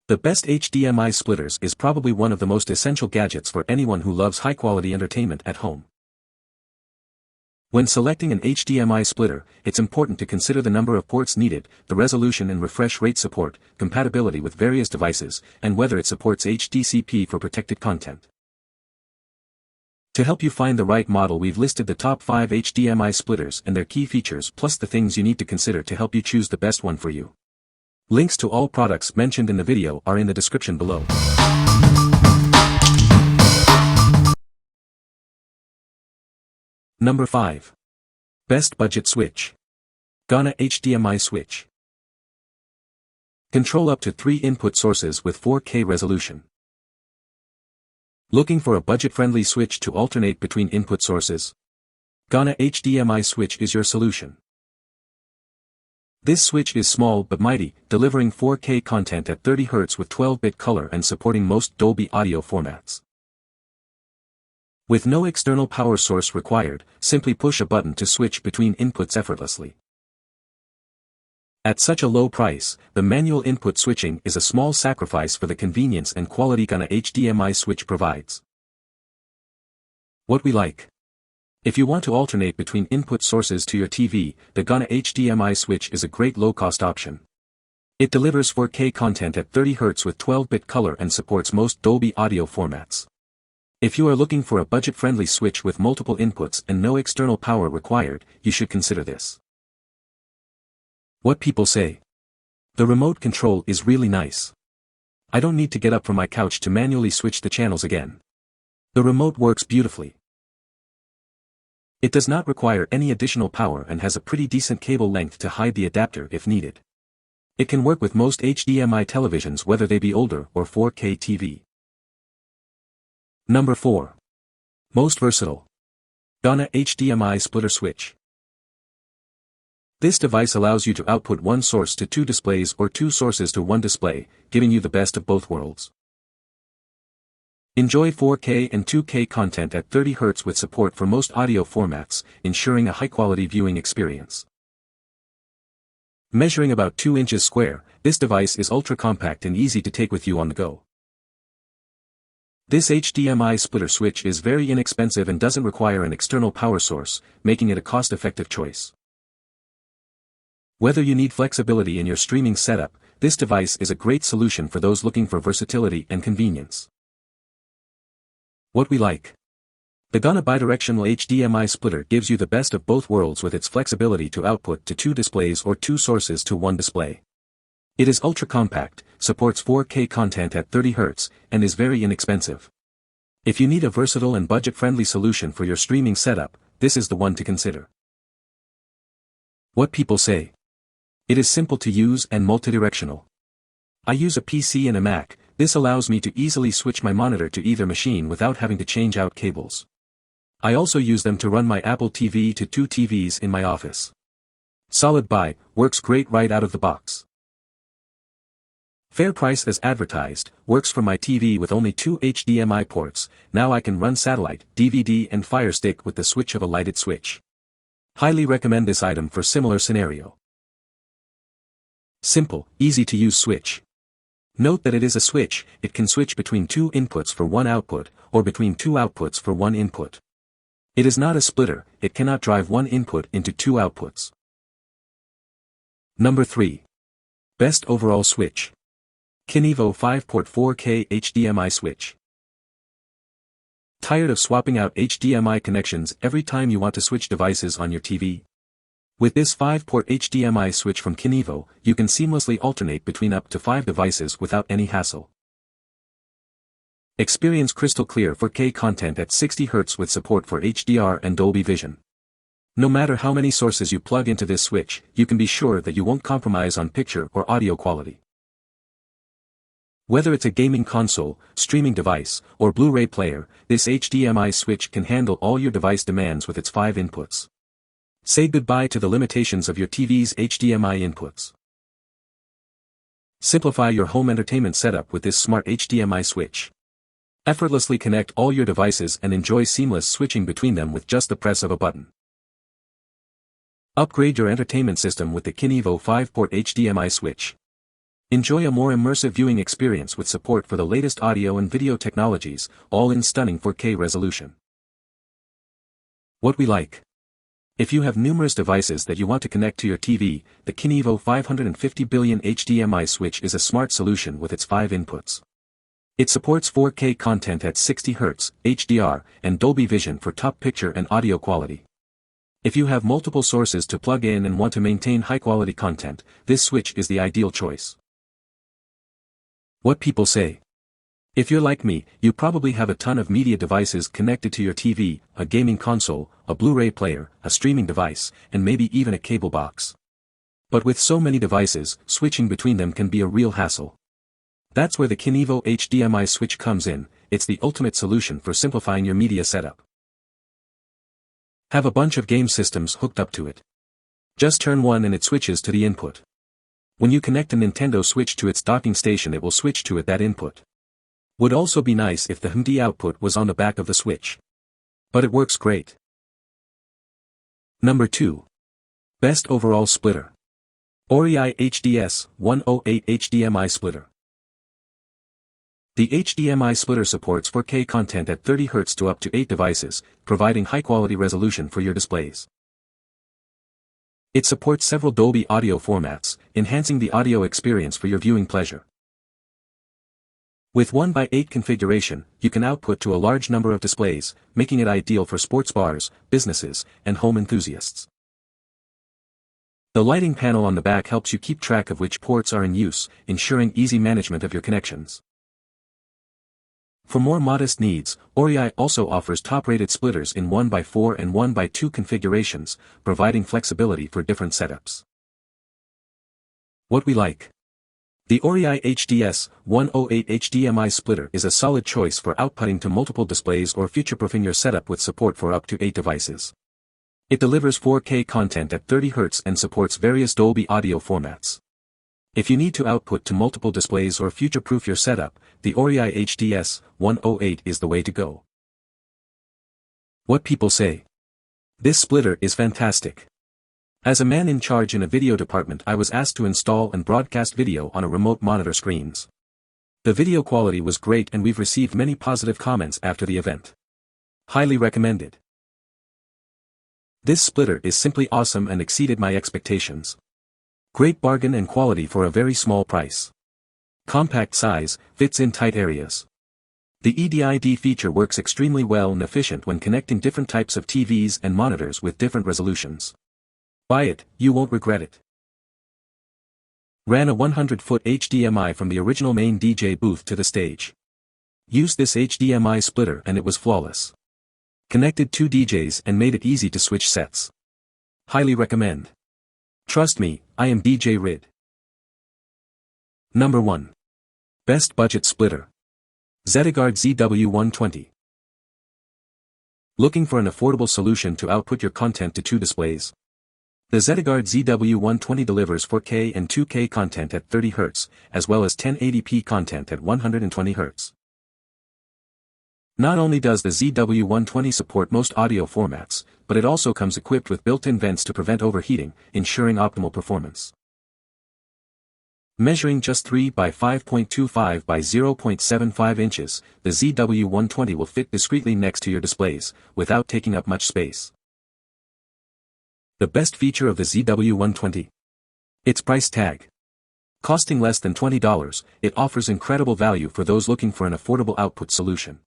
The best HDMI splitters is probably one of the most essential gadgets for anyone who loves high-quality entertainment at home. When selecting an HDMI splitter, it's important to consider the number of ports needed, the resolution and refresh rate support, compatibility with various devices, and whether it supports HDCP for protected content. To help you find the right model, we've listed the top 5 HDMI splitters and their key features plus the things you need to consider to help you choose the best one for you. Links to all products mentioned in the video are in the description below. Number 5. Best Budget Switch. GANA HDMI Switch. Control up to 3 input sources with 4K resolution. Looking for a budget-friendly switch to alternate between input sources? GANA HDMI Switch is your solution. This switch is small but mighty, delivering 4K content at 30 Hz with 12-bit color and supporting most Dolby audio formats. With no external power source required, simply push a button to switch between inputs effortlessly. At such a low price, the manual input switching is a small sacrifice for the convenience and quality GANA HDMI switch provides. What we like. If you want to alternate between input sources to your TV, the GANA HDMI switch is a great low-cost option. It delivers 4K content at 30 Hz with 12-bit color and supports most Dolby audio formats. If you are looking for a budget-friendly switch with multiple inputs and no external power required, you should consider this. What people say. The remote control is really nice. I don't need to get up from my couch to manually switch the channels again. The remote works beautifully. It does not require any additional power and has a pretty decent cable length to hide the adapter if needed. It can work with most HDMI televisions whether they be older or 4K TV. Number 4. Most versatile. GANA HDMI Splitter Switch. This device allows you to output one source to 2 displays or 2 sources to 1 display, giving you the best of both worlds. Enjoy 4K and 2K content at 30 Hz with support for most audio formats, ensuring a high-quality viewing experience. Measuring about 2 inches square, this device is ultra-compact and easy to take with you on the go. This HDMI splitter switch is very inexpensive and doesn't require an external power source, making it a cost-effective choice. Whether you need flexibility in your streaming setup, this device is a great solution for those looking for versatility and convenience. What we like. The GANA bidirectional HDMI splitter gives you the best of both worlds with its flexibility to output to 2 displays or 2 sources to 1 display. It is ultra-compact, supports 4K content at 30 Hz, and is very inexpensive. If you need a versatile and budget-friendly solution for your streaming setup, this is the one to consider. What people say. It is simple to use and multidirectional. I use a PC and a Mac. This allows me to easily switch my monitor to either machine without having to change out cables. I also use them to run my Apple TV to 2 TVs in my office. Solid buy, works great right out of the box. Fair price as advertised, works for my TV with only 2 HDMI ports. Now I can run satellite, DVD and Fire Stick with the switch of a lighted switch. Highly recommend this item for similar scenario. Simple, easy to use switch. Note that it is a switch, it can switch between 2 inputs for 1 output, or between 2 outputs for 1 input. It is not a splitter, it cannot drive 1 input into 2 outputs. Number 3. Best Overall Switch. KINIVO 5-port 4K HDMI Switch. Tired of swapping out HDMI connections every time you want to switch devices on your TV? With this 5-port HDMI switch from KINIVO, you can seamlessly alternate between up to 5 devices without any hassle. Experience crystal clear 4K content at 60 Hz with support for HDR and Dolby Vision. No matter how many sources you plug into this switch, you can be sure that you won't compromise on picture or audio quality. Whether it's a gaming console, streaming device, or Blu-ray player, this HDMI switch can handle all your device demands with its 5 inputs. Say goodbye to the limitations of your TV's HDMI inputs. Simplify your home entertainment setup with this smart HDMI switch. Effortlessly connect all your devices and enjoy seamless switching between them with just the press of a button. Upgrade your entertainment system with the KINIVO 5-port HDMI switch. Enjoy a more immersive viewing experience with support for the latest audio and video technologies, all in stunning 4K resolution. What we like. If you have numerous devices that you want to connect to your TV, the KINIVO 550 billion HDMI switch is a smart solution with its 5 inputs. It supports 4K content at 60 Hz, HDR, and Dolby Vision for top picture and audio quality. If you have multiple sources to plug in and want to maintain high-quality content, this switch is the ideal choice. What people say. If you're like me, you probably have a ton of media devices connected to your TV, a gaming console, a Blu-ray player, a streaming device, and maybe even a cable box. But with so many devices, switching between them can be a real hassle. That's where the KINIVO HDMI switch comes in. It's the ultimate solution for simplifying your media setup. Have a bunch of game systems hooked up to it. Just turn one and it switches to the input. When you connect a Nintendo Switch to its docking station, it will switch to that input. Would also be nice if the Hdmi output was on the back of the switch. But it works great. Number 2. Best overall splitter. OREI HDS 108 HDMI splitter. The HDMI splitter supports 4K content at 30 Hz to up to 8 devices, providing high-quality resolution for your displays. It supports several Dolby audio formats, enhancing the audio experience for your viewing pleasure. With 1:8 configuration, you can output to a large number of displays, making it ideal for sports bars, businesses, and home enthusiasts. The lighting panel on the back helps you keep track of which ports are in use, ensuring easy management of your connections. For more modest needs, OREI also offers top-rated splitters in 1:4 and 1:2 configurations, providing flexibility for different setups. What we like. The OREI HDS 108 HDMI splitter is a solid choice for outputting to multiple displays or future-proofing your setup with support for up to 8 devices. It delivers 4K content at 30 Hz and supports various Dolby audio formats. If you need to output to multiple displays or future-proof your setup, the OREI HDS 108 is the way to go. What people say. This splitter is fantastic. As a man in charge in a video department, I was asked to install and broadcast video on a remote monitor screens. The video quality was great and we've received many positive comments after the event. Highly recommended. This splitter is simply awesome and exceeded my expectations. Great bargain and quality for a very small price. Compact size, fits in tight areas. The EDID feature works extremely well and efficient when connecting different types of TVs and monitors with different resolutions. Buy it, you won't regret it. Ran a 100-foot HDMI from the original main DJ booth to the stage. Used this HDMI splitter and it was flawless. Connected 2 DJs and made it easy to switch sets. Highly recommend. Trust me, I am DJ Rid. Number 1. Best budget splitter. ZETTAGUARD ZW120. Looking for an affordable solution to output your content to 2 displays? The ZETTAGUARD ZW120 delivers 4K and 2K content at 30 Hz, as well as 1080p content at 120 Hz. Not only does the ZW120 support most audio formats, but it also comes equipped with built-in vents to prevent overheating, ensuring optimal performance. Measuring just 3 by 5.25 by 0.75 inches, the ZW120 will fit discreetly next to your displays, without taking up much space. The best feature of the ZW120? Its price tag. Costing less than $20, it offers incredible value for those looking for an affordable output solution.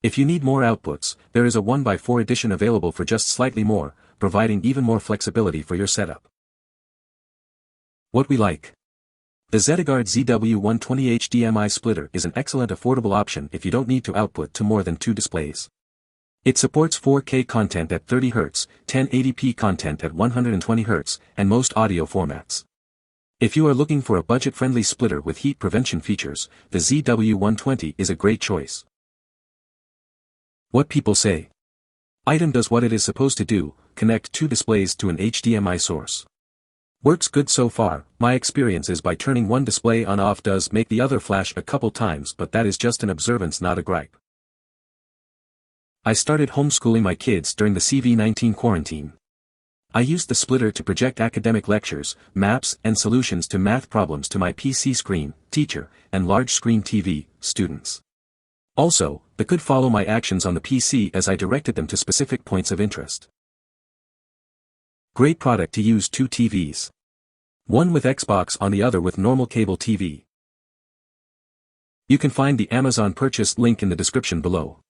If you need more outputs, there is a 1:4 edition available for just slightly more, providing even more flexibility for your setup. What we like. The ZETTAGUARD ZW120 HDMI splitter is an excellent affordable option if you don't need to output to more than 2 displays. It supports 4K content at 30 Hz, 1080p content at 120 Hz, and most audio formats. If you are looking for a budget-friendly splitter with heat prevention features, the ZW120 is a great choice. What people say. Item does what it is supposed to do, connect 2 displays to an HDMI source. Works good so far. My experience is by turning one display on-off does make the other flash a couple times, but that is just an observance, not a gripe. I started homeschooling my kids during the CV-19 quarantine. I used the splitter to project academic lectures, maps and solutions to math problems to my PC screen, teacher, and large screen TV, students. Also, they could follow my actions on the PC as I directed them to specific points of interest. Great product to use 2 TVs. One with Xbox on the other with normal cable TV. You can find the Amazon purchase link in the description below.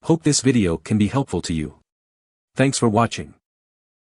Hope this video can be helpful to you. Thanks for watching.